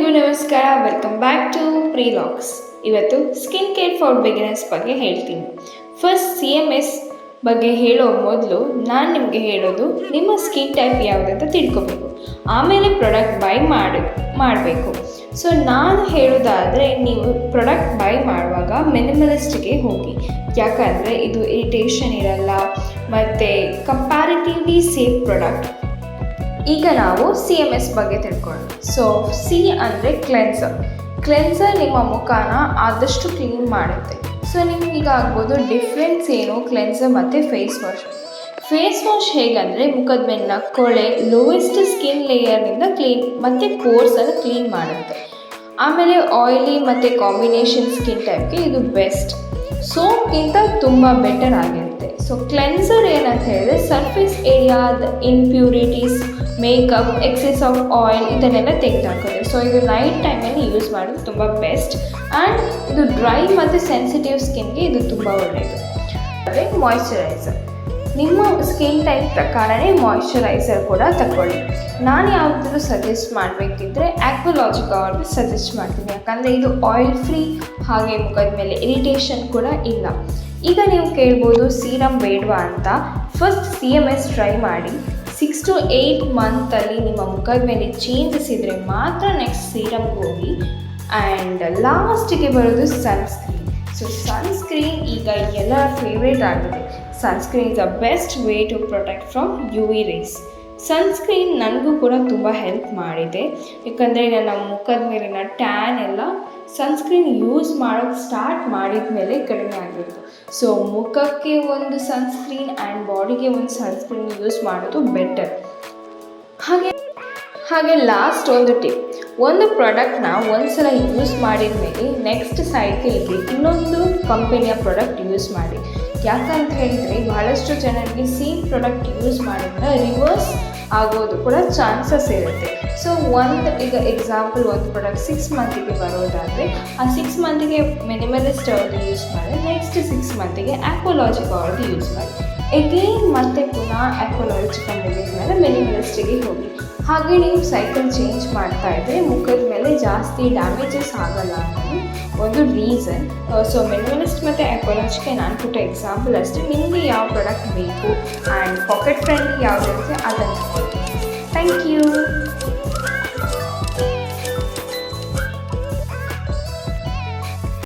ಎಲ್ರಿಗೂ ನಮಸ್ಕಾರ, welcome back to ಪ್ರೀಲಾಕ್ಸ್. ಇವತ್ತು ಸ್ಕಿನ್ ಕೇರ್ ಫಾರ್ ಬಿಗಿನರ್ಸ್ ಬಗ್ಗೆ ಹೇಳ್ತೀನಿ. ಫಸ್ಟ್ CMS ಬಗ್ಗೆ ಹೇಳೋ ಮೊದಲು ನಾನು ನಿಮಗೆ ಹೇಳೋದು ನಿಮ್ಮ ಸ್ಕಿನ್ ಟೈಪ್ ಯಾವುದಂತ ತಿಳ್ಕೊಬೇಕು, ಆಮೇಲೆ ಪ್ರಾಡಕ್ಟ್ ಬೈ ಮಾಡಬೇಕು. ಸೊ ನಾನು ಹೇಳೋದಾದರೆ ನೀವು ಪ್ರಾಡಕ್ಟ್ ಬೈ ಮಾಡುವಾಗ ಮಿನಿಮಲಿಸ್ಟ್ಗೆ ಹೋಗಿ, ಯಾಕಂದರೆ ಇದು ಇರಿಟೇಷನ್ ಇರಲ್ಲ ಮತ್ತು ಕಂಪ್ಯಾರಿಟಿವ್ಲಿ ಸೇಫ್ ಪ್ರಾಡಕ್ಟ್. ಈಗ ನಾವು CMS ಬಗ್ಗೆ ತಿಳ್ಕೊಳ್ಳೋಣ. ಸೊ C ಅಂದರೆ ಕ್ಲೆನ್ಸರ್ ನಿಮ್ಮ ಮುಖನ ಆದಷ್ಟು ಕ್ಲೀನ್ ಮಾಡುತ್ತೆ. ಸೊ ನಿಮಗೀಗ ಆಗ್ಬೋದು ಡಿಫ್ರೆನ್ಸ್ ಏನು ಕ್ಲೆನ್ಸರ್ ಮತ್ತು ಫೇಸ್ ವಾಶ್ ಹೇಗಂದರೆ ಮುಖದ ಮೇಲಿನ ಕೊಳೆ ಲೋಯೆಸ್ಟ್ ಸ್ಕಿನ್ ಲೇಯರ್ನಿಂದ ಕ್ಲೀನ್ ಮತ್ತು ಕೋರ್ಸನ್ನು ಕ್ಲೀನ್ ಮಾಡುತ್ತೆ. ಆಮೇಲೆ ಆಯಿಲಿ ಮತ್ತು ಕಾಂಬಿನೇಷನ್ ಸ್ಕಿನ್ ಟೈಪ್ಗೆ ಇದು ಬೆಸ್ಟ್, ಸೋಪ್ಗಿಂತ ತುಂಬ ಬೆಟರ್ ಆಗಿರುತ್ತೆ. ಸೊ ಕ್ಲೆನ್ಸರ್ ಏನಂತ ಹೇಳಿದ್ರೆ ಸರ್ಫೇಸ್ ಏರಿಯಾದ impurities, makeup, excess of oil ಇದನ್ನೆಲ್ಲ ತೆಗೆದುಹಾಕೋದು. ಸೊ ಇದು ನೈಟ್ ಟೈಮಲ್ಲಿ ಯೂಸ್ ಮಾಡೋದು ತುಂಬ ಬೆಸ್ಟ್. ಆ್ಯಂಡ್ ಇದು ಡ್ರೈ ಮತ್ತು ಸೆನ್ಸಿಟಿವ್ ಸ್ಕಿನ್ಗೆ ಇದು ತುಂಬ ಒಳ್ಳೆಯದು. ಅದೇ ಮಾಯ್ಶ್ಚರೈಸರ್, ನಿಮ್ಮ ಸ್ಕಿನ್ ಟೈಪ್ ಪ್ರಕಾರನೇ ಮಾಯ್ಶ್ಚರೈಸರ್ ಕೂಡ ತಗೊಳ್ಳಿ. ನಾನು ಯಾವುದಾದ್ರೂ ಸಜೆಸ್ಟ್ ಮಾಡಬೇಕಿದ್ರೆ ಆಕ್ವಾಲಾಜಿಕಾ ಅವ್ರಿಗೆ ಸಜೆಸ್ಟ್ ಮಾಡ್ತೀನಿ, ಯಾಕಂದರೆ ಇದು ಆಯಿಲ್ ಫ್ರೀ, ಹಾಗೆ ಮುಖದ ಮೇಲೆ ಇರಿಟೇಷನ್ ಕೂಡ ಇಲ್ಲ. ಈಗ ನೀವು ಕೇಳ್ಬೋದು ಸೀರಮ್ ಬೇಡವಾ ಅಂತ. ಫಸ್ಟ್ CMS ಟ್ರೈ ಮಾಡಿ 6 to 8 ಮಂತಲ್ಲಿ ನಿಮ್ಮ ಮುಖದ ಮೇಲೆ ಚೇಂಜಸ್ ಇದ್ದರೆ ಮಾತ್ರ ನೆಕ್ಸ್ಟ್ ಸೀರಮ್ಗೆ ಹೋಗಿ. ಆ್ಯಂಡ್ ಲಾಸ್ಟಿಗೆ ಬರೋದು ಸನ್ಸ್ಕ್ರೀನ್. ಸೊ ಸನ್ಸ್ಕ್ರೀನ್ ಈಗ ಎಲ್ಲರ ಫೇವ್ರೇಟ್ ಆಗಿದೆ. Sunscreen is the best way to protect from UV rays. Sunscreen ನನಗೂ ಕೂಡ ತುಂಬ ಹೆಲ್ಪ್ ಮಾಡಿದೆ, ಯಾಕಂದರೆ ನನ್ನ ಮುಖದ ಮೇಲಿನ ಟ್ಯಾನ್ ಎಲ್ಲ ಸನ್ಸ್ಕ್ರೀನ್ ಯೂಸ್ ಮಾಡೋಕ್ಕೆ ಸ್ಟಾರ್ಟ್ ಮಾಡಿದ ಮೇಲೆ ಕಡಿಮೆ ಆಗಿತ್ತು. ಸೊ ಮುಖಕ್ಕೆ ಒಂದು ಸನ್ಸ್ಕ್ರೀನ್ ಆ್ಯಂಡ್ ಬಾಡಿಗೆ ಒಂದು ಸನ್ಸ್ಕ್ರೀನ್ ಯೂಸ್ ಮಾಡೋದು ಬೆಟರ್. ಹಾಗೆ ಲಾಸ್ಟ್ ಒಂದು ಟಿಪ್, ಒಂದು ಪ್ರಾಡಕ್ಟ್ನ ಒಂದು ಸಲ ಯೂಸ್ ಮಾಡಿದ ಮೇಲೆ ನೆಕ್ಸ್ಟ್ ಸೈಕಲ್ಗೆ ಇನ್ನೊಂದು ಕಂಪನಿಯ ಪ್ರಾಡಕ್ಟ್ ಯೂಸ್ ಮಾಡಿ. ಯಾಕಂತ ಹೇಳಿದರೆ ಬಹಳಷ್ಟು ಜನರಿಗೆ ಸೇಮ್ ಪ್ರಾಡಕ್ಟ್ ಯೂಸ್ ಮಾಡಿದ್ರೆ ರಿವರ್ಸ್ ಆಗೋದು ಕೂಡ ಚಾನ್ಸಸ್ ಇರುತ್ತೆ. ಸೊ ಈಗ ಎಕ್ಸಾಂಪಲ್ ಒಂದು ಪ್ರಾಡಕ್ಟ್ 6 ಮಂತಿಗೆ ಬರೋದಾದರೆ ಆ 6 ಮಂತಿಗೆ ಮಿನಿಮಲಿಸ್ಟ್ ಅವ್ರದ್ದು ಯೂಸ್ ಮಾಡಿ, ನೆಕ್ಸ್ಟ್ 6 ಮಂತಿಗೆ ಆಕ್ವಾಲಾಜಿಕಾ ಅವ್ರದ್ದು ಯೂಸ್ ಮಾಡಿ, ಎಗೇನ್ ಮತ್ತೆ ಪುನಃ ಆಕ್ವಾಲಾಜಿಕಾ ಮುಗಿದ ಮೇಲೆ ಮಿನಿಮಲಿಸ್ಟಿಗೆ ಹೋಗಿ. ಹಾಗೆ ನೀವು ಸೈಕಲ್ ಚೇಂಜ್ ಮಾಡ್ತಾ ಇದ್ದರೆ ಮುಖದ ಮೇಲೆ ಜಾಸ್ತಿ ಡ್ಯಾಮೇಜಸ್ ಆಗಲ್ಲ ಅನ್ನೋದು ಒಂದು ರೀಸನ್. ಸೊ ಮಿನಿಮಲಿಸ್ಟ್ ಮತ್ತು ಆಕ್ವಾಲಾಜಿಕಾ ನಾನು ಕೊಟ್ಟ ಎಕ್ಸಾಂಪಲ್ ಅಷ್ಟೇ. ನಿಮಗೆ ಯಾವ ಪ್ರಾಡಕ್ಟ್ ಬೇಕು ಆ್ಯಂಡ್ ಪಾಕೆಟ್ ಫ್ರೆಂಡ್ಲಿ ಯಾವುದಿರುತ್ತೆ ಅದನ್ನು. Thank you.